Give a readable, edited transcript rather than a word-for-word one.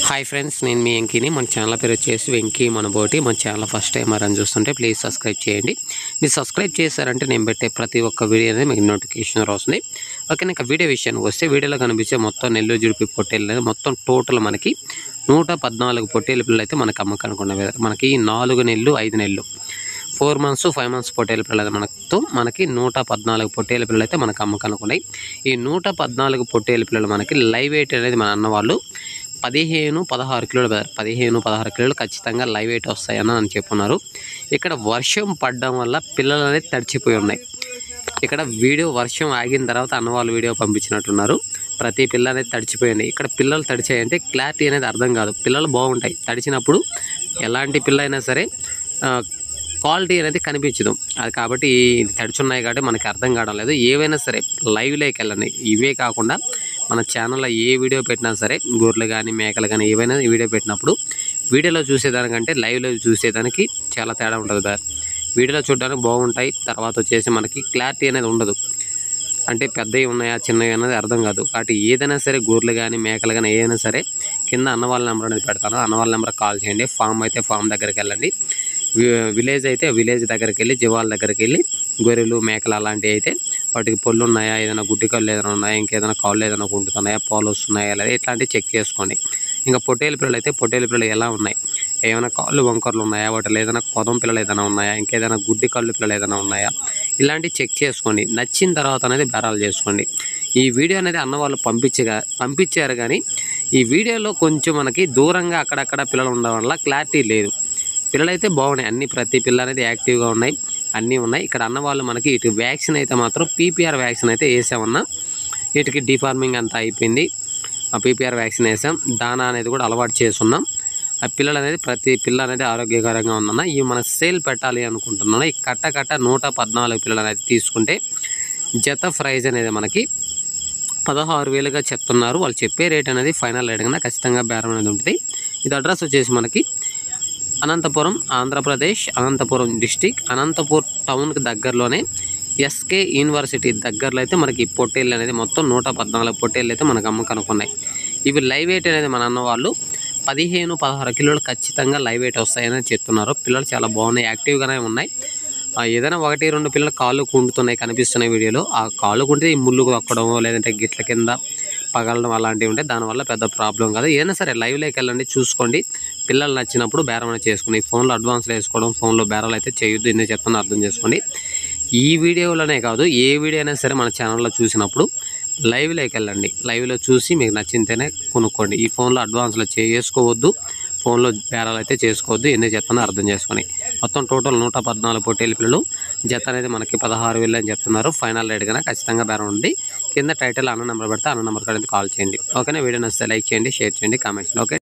hi friends నేను మీ వెంకీని మన channel పేరు వచ్చేసి వెంకీ మనబోటి మన ఛానల్ ఫస్ట్ టైం అని చూస్తుంటే ప్లీజ్ సబ్స్క్రైబ్ చేయండి మీరు సబ్స్క్రైబ్ చేశారంటే నేను పెట్టే ప్రతి ఒక్క వీడియో అనేది మీకు నోటిఫికేషన్ వస్తుంది ఓకే ఇంకా వీడియో విషయానికి వస్తే వీడియోలో కనిపించే మొత్తం నెల్లూరు జుడిపి పొట్టేలు అనేది మొత్తం టోటల్ మనకి 114 పొట్టేలు పిల్లలు అయితే మనకి అమ్మకానికి ఉన్నవి మనకి 4 నెలలు 5 నెలలు 4 months 5 months పొట్టేలు పిల్లలు మనకి 114 పొట్టేలు పిల్లలు అయితే మనకి అమ్మకానికి ఉన్నాయి ఈ 114 పొట్టేలు పిల్లలు మనకి లైవ్ వెయిట్ అనేది మన అన్న వాళ్ళు 15-16 కిలోలు 15-16 కిలోలు ఖచ్చితంగా లైవ్ వెయిట్ వస్తాయని అని చెప్పున్నారు ఇక్కడ వర్షం పడడం వల్ల పిల్లలు అనేది తడిచిపోయి ఉన్నాయి ఇక్కడ వీడియో వర్షం ఆగిన తర్వాత అన్నవాళ్ళు వీడియో పంపించినట్టున్నారు ప్రతి పిల్ల అనేది తడిచిపోయింది ఇక్కడ పిల్లలు తడిచాయంటే క్లారిటీ అనేది అర్థం కాదు పిల్లలు బాగుంటాయి తడిచినప్పుడు ఎలాంటి పిల్ల అయినా సరే క్వాలిటీ అనేది కనిపించదు అది కాబట్టి ఇది తడిచున్నాయి కాబట్టి మనకి అర్థం కావడం లేదు ఏవైనా సరే లైవ్లోకి వెళ్ళండి ఇవే కాకుండా మన ఛానల్లో ఏ వీడియో పెట్టినా సరే గొర్రెలు కానీ మేకలు కానీ ఏవైనా వీడియో పెట్టినప్పుడు వీడియోలో చూసేదానికంటే లైవ్లో చూసేదానికి చాలా తేడా ఉంటుంది సార్ వీడియోలో చూడడానికి బాగుంటాయి తర్వాత వచ్చేసి మనకి క్లారిటీ అనేది ఉండదు అంటే పెద్దవి ఉన్నాయా చిన్నవి అనేది అర్థం కాదు కాబట్టి ఏదైనా సరే గొర్రెలు కానీ మేకలు కానీ ఏదైనా సరే కింద అన్నవాళ్ళ నెంబర్ అనేది పెడతాను అన్నవాళ్ళ నెంబర్ కాల్ చేయండి ఫామ్ అయితే ఫామ్ దగ్గరికి వెళ్ళండి విలేజ్ అయితే విలేజ్ దగ్గరికి వెళ్ళి జీవాల దగ్గరికి వెళ్ళి గొర్రెలు మేకలు అలాంటివి అయితే వాటికి పొల్లు ఉన్నాయా ఏదైనా గుడ్డి కళ్ళు ఏదైనా ఉన్నాయా ఇంకేదైనా కాళ్ళు ఏదైనా గుంటుతున్నాయా పాలు వస్తున్నాయా లేదా ఇట్లాంటివి చెక్ చేసుకోండి ఇంకా పొట్టేలు పిల్లలు అయితే పొట్టేలు పిల్లలు ఎలా ఉన్నాయి ఏమైనా కాళ్ళు వంకర్లు ఉన్నాయా వాటిలో ఏదైనా కొదం పిల్లలు ఏదైనా ఉన్నాయా ఇంకేదైనా గుడ్డి కళ్ళు పిల్లలు ఏదైనా ఉన్నాయా ఇలాంటివి చెక్ చేసుకోండి నచ్చిన తర్వాత అనేది బేరాలు చేసుకోండి ఈ వీడియో అనేది అన్నవాళ్ళు పంపించారు కానీ ఈ వీడియోలో కొంచెం మనకి దూరంగా అక్కడక్కడ పిల్లలు ఉండడం వల్ల క్లారిటీ లేదు పిల్లలు అయితే బాగున్నాయి అన్ని ప్రతి పిల్ల అనేది యాక్టివ్గా ఉన్నాయి అన్నీ ఉన్నాయి ఇక్కడ అన్నవాళ్ళు మనకి ఇటు వ్యాక్సిన్ అయితే మాత్రం పీపీఆర్ వ్యాక్సిన్ అయితే వేసామన్నా వీటికి డిఫార్మింగ్ అంతా అయిపోయింది ఆ పీపీఆర్ వ్యాక్సిన్ వేసాం దానా అనేది కూడా అలవాటు చేస్తున్నాం ఆ పిల్లలు అనేది ప్రతి పిల్ల అనేది ఆరోగ్యకరంగా ఉందన్న ఇవి మన సేల్ పెట్టాలి అనుకుంటున్నాను ఈ కట్ట 114 పిల్లలు అనేది తీసుకుంటే జత ప్రైజ్ అనేది మనకి 16,000గా చెప్తున్నారు వాళ్ళు చెప్పే రేట్ అనేది ఫైనల్ రేట్ కన్నా ఖచ్చితంగా బేరం అనేది ఉంటుంది ఇది అడ్రస్ వచ్చేసి మనకి అనంతపురం ఆంధ్రప్రదేశ్ అనంతపురం డిస్టిక్ అనంతపూర్ టౌన్కి దగ్గరలోనే ఎస్కే యూనివర్సిటీ దగ్గరలో అయితే మనకి పొట్టేళ్ళు అనేది మొత్తం 114 పొట్టేళ్ళు అయితే మనకు అమ్మకానికి ఉన్నాయి ఇవి లైవ్ వెయిట్ అనేది మన అన్న వాళ్ళు 15-16 కిలోలు ఖచ్చితంగా లైవ్ వెయిట్ వస్తాయని చెప్తున్నారు పిల్లలు చాలా బాగున్నాయి యాక్టివ్గానే ఉన్నాయి ఏదైనా 1-2 పిల్లలు కాళ్ళు కుంటున్నాయి కనిపిస్తున్నాయి వీడియోలో ఆ కాళ్ళు కుంటే ఈ ముళ్ళు తొక్కడం లేదంటే గిట్ల కింద పగలడం అలాంటివి ఉంటే దానివల్ల పెద్ద ప్రాబ్లం కాదు ఏదైనా సరే లైవ్లోకి వెళ్ళండి చూసుకోండి పిల్లలు నచ్చినప్పుడు బేరం అనేది చేసుకోండి ఫోన్లో అడ్వాన్స్లో వేసుకోవడం ఫోన్లో బేరాలు అయితే చేయొద్దు ఎందుకు చెప్తున్నా అర్థం చేసుకోండి ఈ వీడియోలోనే కాదు ఏ వీడియో అయినా సరే మన ఛానల్లో చూసినప్పుడు లైవ్లోకి వెళ్ళండి లైవ్లో చూసి మీకు నచ్చితేనే కొనుక్కోండి ఈ ఫోన్లో అడ్వాన్స్లో చేసుకోవద్దు ఫోన్లో బేరాలు అయితే చేసుకోవద్దు ఎందుకు చెప్తున్నా అర్థం చేసుకొని మొత్తం టోటల్ 114 పొట్టేలు పిల్లలు జత అనేది మనకి 16,000 అని చెప్తున్నారు ఫైనల్ రేట్ కన్నా ఖచ్చితంగా బేరం ఉంది కింద టైటిల్ అన్న నెంబర్ పెడితే అన్న నెంబర్ అనేది కాల్ చేయండి ఓకేనా వీడియో నచ్చితే లైక్ చేయండి షేర్ చేయండి కామెంట్స్ ఓకే